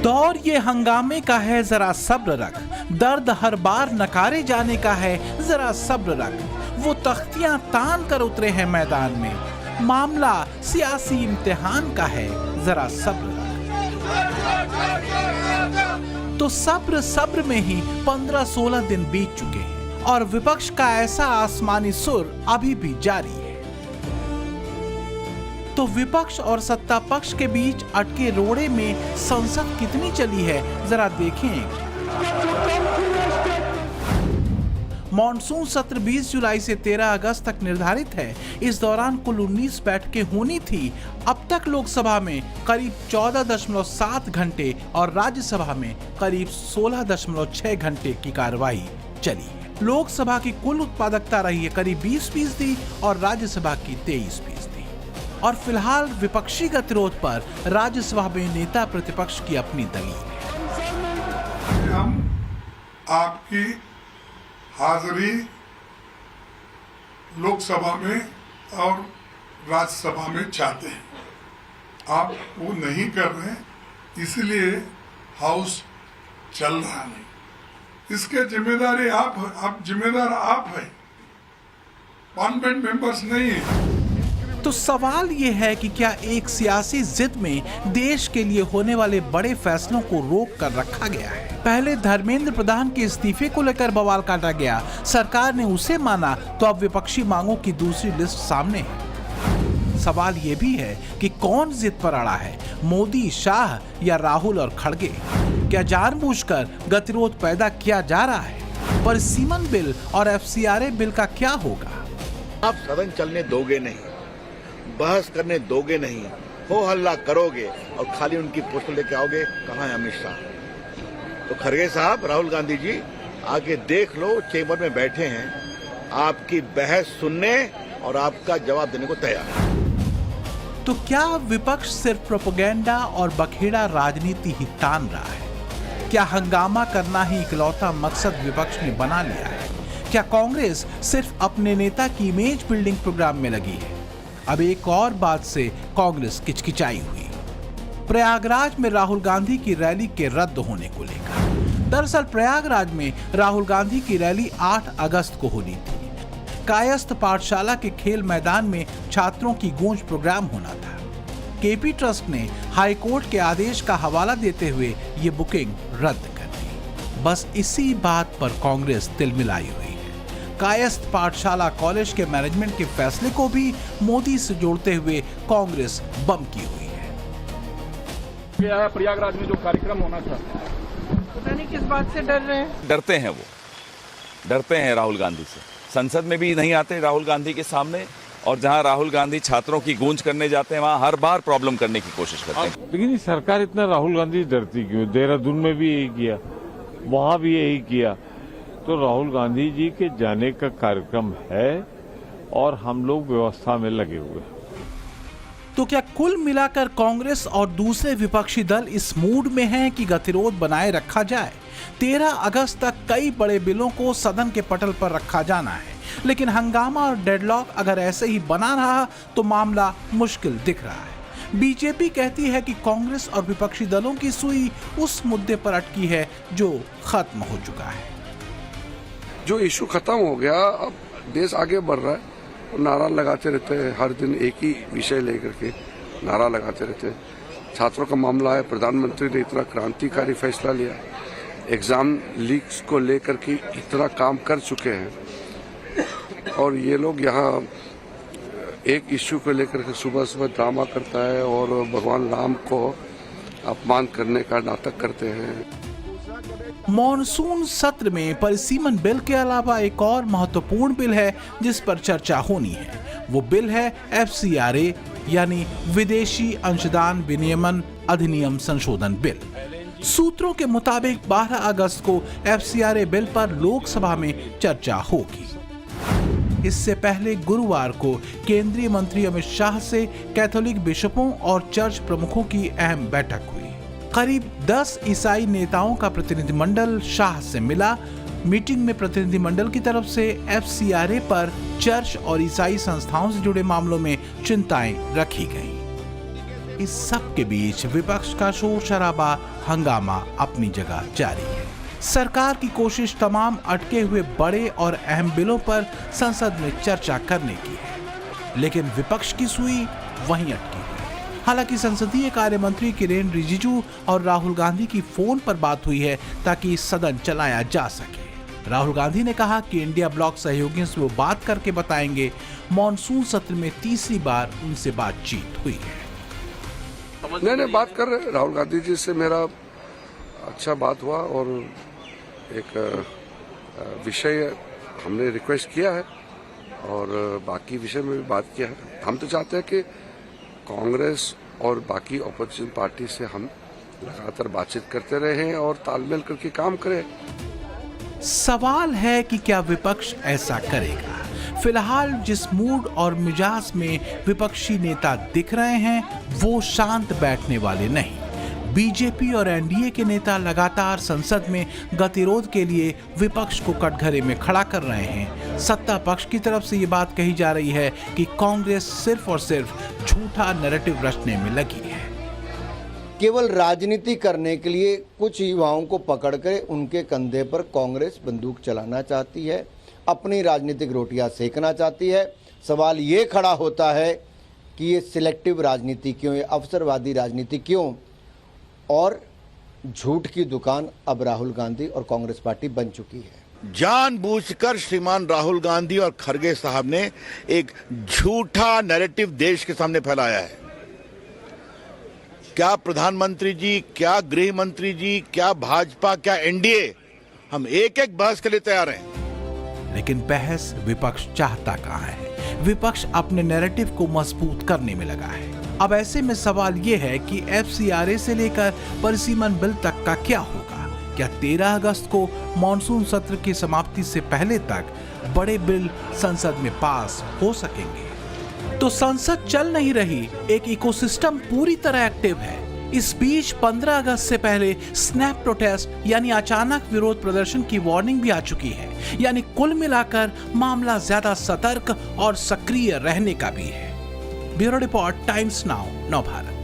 दौर ये हंगामे का है, जरा सब्र रख। दर्द हर बार नकारे जाने का है, जरा सब्र रख। वो तख्तियां तान कर उतरे हैं मैदान में, मामला सियासी इम्तिहान का है, जरा सब्र रख। तो सब्र सब्र में ही 15-16 दिन बीत चुके हैं और विपक्ष का ऐसा आसमानी सुर अभी भी जारी है। तो विपक्ष और सत्ता पक्ष के बीच अटके रोड़े में संसद कितनी चली है, जरा देखें। मॉनसून सत्र 20 जुलाई से 13 अगस्त तक निर्धारित है। इस दौरान कुल 19 बैठकें होनी थी। अब तक लोकसभा में करीब 14.7 घंटे और राज्यसभा में करीब 16.6 घंटे की कार्रवाई चली है। लोकसभा की कुल उत्पादकता रही है करीब 20% और राज्यसभा की 23%। और फिलहाल विपक्षी गतिरोध पर राज्यसभा में नेता प्रतिपक्ष की अपनी दलील है। हम आपकी हाजिरी लोकसभा में और राज्यसभा में चाहते हैं, आप वो नहीं कर रहे हैं, इसलिए हाउस चल रहा नहीं। इसके जिम्मेदारी आप जिम्मेदार आप हैं, पार्लियामेंट मेंबर्स नहीं है। तो सवाल ये है कि क्या एक सियासी जिद में देश के लिए होने वाले बड़े फैसलों को रोक कर रखा गया है। पहले धर्मेंद्र प्रधान के इस्तीफे को लेकर बवाल काटा गया, सरकार ने उसे माना, तो अब विपक्षी मांगों की दूसरी लिस्ट सामने है। सवाल ये भी है कि कौन जिद पर अड़ा है, मोदी, शाह या राहुल और खड़गे? क्या जानबूझकर गतिरोध पैदा किया जा रहा है? पर सीमन बिल और FCRA बिल का क्या होगा? आप सदन चलने दोगे नहीं, बहस करने दोगे नहीं, हो हल्ला करोगे और खाली उनकी पोस्टर लेके आओगे। कहाँ है अमित शाह? तो खड़गे साहब, राहुल गांधी जी, आगे देख लो, चेंबर में बैठे हैं, आपकी बहस सुनने और आपका जवाब देने को तैयार है। तो क्या विपक्ष सिर्फ प्रोपेगेंडा और बखेड़ा राजनीति ही तान रहा है? क्या हंगामा करना ही इकलौता मकसद विपक्ष ने बना लिया है? क्या कांग्रेस सिर्फ अपने नेता की इमेज बिल्डिंग प्रोग्राम में लगी है? अब एक और बात से कांग्रेस किचकिचाई हुई, प्रयागराज में राहुल गांधी की रैली के रद्द होने को लेकर। दरअसल प्रयागराज में राहुल गांधी की रैली 8 अगस्त को होनी थी। कायस्थ पाठशाला के खेल मैदान में छात्रों की गूंज प्रोग्राम होना था। केपी ट्रस्ट ने हाईकोर्ट के आदेश का हवाला देते हुए ये बुकिंग रद्द कर दी। बस इसी बात पर कांग्रेस तिलमिलाई हुई है। कायस्थ पाठशाला कॉलेज के मैनेजमेंट के फैसले को भी मोदी से जोड़ते हुए कांग्रेस बम की हुई है। प्रयागराज में जो कार्यक्रम होना था, पता नहीं किस बात से डर रहे हैं। डरते हैं, वो डरते हैं राहुल गांधी से। संसद में भी नहीं आते राहुल गांधी के सामने, और जहां राहुल गांधी छात्रों की गूंज करने जाते हैं वहां हर बार प्रॉब्लम करने की कोशिश करते हैं। लेकिन सरकार इतना राहुल गांधी डरती क्यों? देहरादून में भी यही किया, वहां भी यही किया। तो राहुल गांधी जी के जाने का कार्यक्रम है और हम लोग व्यवस्था में लगे हुए हैं। तो क्या कुल मिलाकर कांग्रेस और दूसरे विपक्षी दल इस मूड में हैं कि गतिरोध बनाए रखा जाए? 13 अगस्त तक कई बड़े बिलों को सदन के पटल पर रखा जाना है, लेकिन हंगामा और डेडलॉक अगर ऐसे ही बना रहा तो मामला मुश्किल दिख रहा है। बीजेपी कहती है कि कांग्रेस और विपक्षी दलों की सुई उस मुद्दे पर अटकी है जो खत्म हो चुका है। जो इशू खत्म हो गया, अब देश आगे बढ़ रहा है। नारा लगाते रहते हैं, हर दिन एक ही विषय लेकर के नारा लगाते रहते हैं। छात्रों का मामला है, प्रधानमंत्री ने इतना क्रांतिकारी फैसला लिया, एग्जाम लीक्स को लेकर के इतना काम कर चुके हैं, और ये लोग यहाँ एक इश्यू को लेकर के सुबह सुबह ड्रामा करता है और भगवान राम को अपमान करने का नाटक करते हैं। मॉनसून सत्र में परिसीमन बिल के अलावा एक और महत्वपूर्ण बिल है जिस पर चर्चा होनी है। वो बिल है FCRA यानी विदेशी अंशदान विनियमन अधिनियम संशोधन बिल। सूत्रों के मुताबिक 12 अगस्त को FCRA बिल पर लोकसभा में चर्चा होगी। इससे पहले गुरुवार को केंद्रीय मंत्री अमित शाह से कैथोलिक बिशपों और चर्च प्रमुखों की अहम बैठक हुई। करीब 10 ईसाई नेताओं का प्रतिनिधिमंडल शाह से मिला। मीटिंग में प्रतिनिधिमंडल की तरफ से FCRA पर चर्च और ईसाई संस्थाओं से जुड़े मामलों में चिंताएं रखी गईं। इस सब के बीच विपक्ष का शोर शराबा, हंगामा अपनी जगह जारी है। सरकार की कोशिश तमाम अटके हुए बड़े और अहम बिलों पर संसद में चर्चा करने की है, लेकिन विपक्ष की सुई वहीं अटकी है। हालांकि संसदीय कार्य मंत्री किरेन रिजिजू और राहुल गांधी की फोन पर बात हुई है ताकि सदन चलाया जा सके। राहुल गांधी ने कहा कि इंडिया ब्लॉक सहयोगियों से वो बात करके बताएंगे। मॉनसून सत्र में तीसरी बार उनसे बातचीत हुई है। नहीं बात कर रहे हैं राहुल गांधी जी से, मेरा अच्छा बात हुआ और एक विषय हमने रिक्वेस्ट किया है और बाकी विषय में भी बात किया है। हम तो चाहते हैं कि कांग्रेस और बाकी ऑपोजिशन पार्टी से हम लगातार बातचीत करते रहें और तालमेल करके काम करें। सवाल है कि क्या विपक्ष ऐसा करेगा। फिलहाल जिस मूड और मिजाज में विपक्षी नेता दिख रहे हैं वो शांत बैठने वाले नहीं। बीजेपी और एनडीए के नेता लगातार संसद में गतिरोध के लिए विपक्ष को कटघरे में खड़ा कर रहे हैं। सत्ता पक्ष की तरफ से ये बात कही जा रही है कि कांग्रेस सिर्फ और सिर्फ झूठा नैरेटिव रचने में लगी है। केवल राजनीति करने के लिए कुछ युवाओं को पकड़कर उनके कंधे पर कांग्रेस बंदूक चलाना चाहती है, अपनी राजनीतिक रोटियां सेकना चाहती है। सवाल ये खड़ा होता है कि ये सिलेक्टिव राजनीति क्यों, ये अवसरवादी राजनीति क्यों, और झूठ की दुकान अब राहुल गांधी और कांग्रेस पार्टी बन चुकी है। जानबूझकर श्रीमान राहुल गांधी और खरगे साहब ने एक झूठा नैरेटिव देश के सामने फैलाया है। क्या प्रधानमंत्री जी, क्या गृह मंत्री जी, क्या भाजपा, क्या एनडीए, हम एक एक बहस के लिए तैयार हैं। लेकिन बहस विपक्ष चाहता कहां है। विपक्ष अपने नैरेटिव को मजबूत करने में लगा है। अब ऐसे में सवाल यह है कि एफसीआरए से लेकर परिसीमन बिल तक का क्या होगा। क्या 13 अगस्त को मॉनसून सत्र की समाप्ति से पहले तक बड़े बिल संसद में पास हो सकेंगे? तो संसद चल नहीं रही, एक इकोसिस्टम पूरी तरह एक्टिव है। इस बीच 15 अगस्त से पहले स्नैप प्रोटेस्ट यानी अचानक विरोध प्रदर्शन की वार्निंग भी आ चुकी है। यानी कुल मिलाकर मामला ज्यादा सतर्क और सक्रिय रहने का भी है। Bureau report, times now, Navbharat.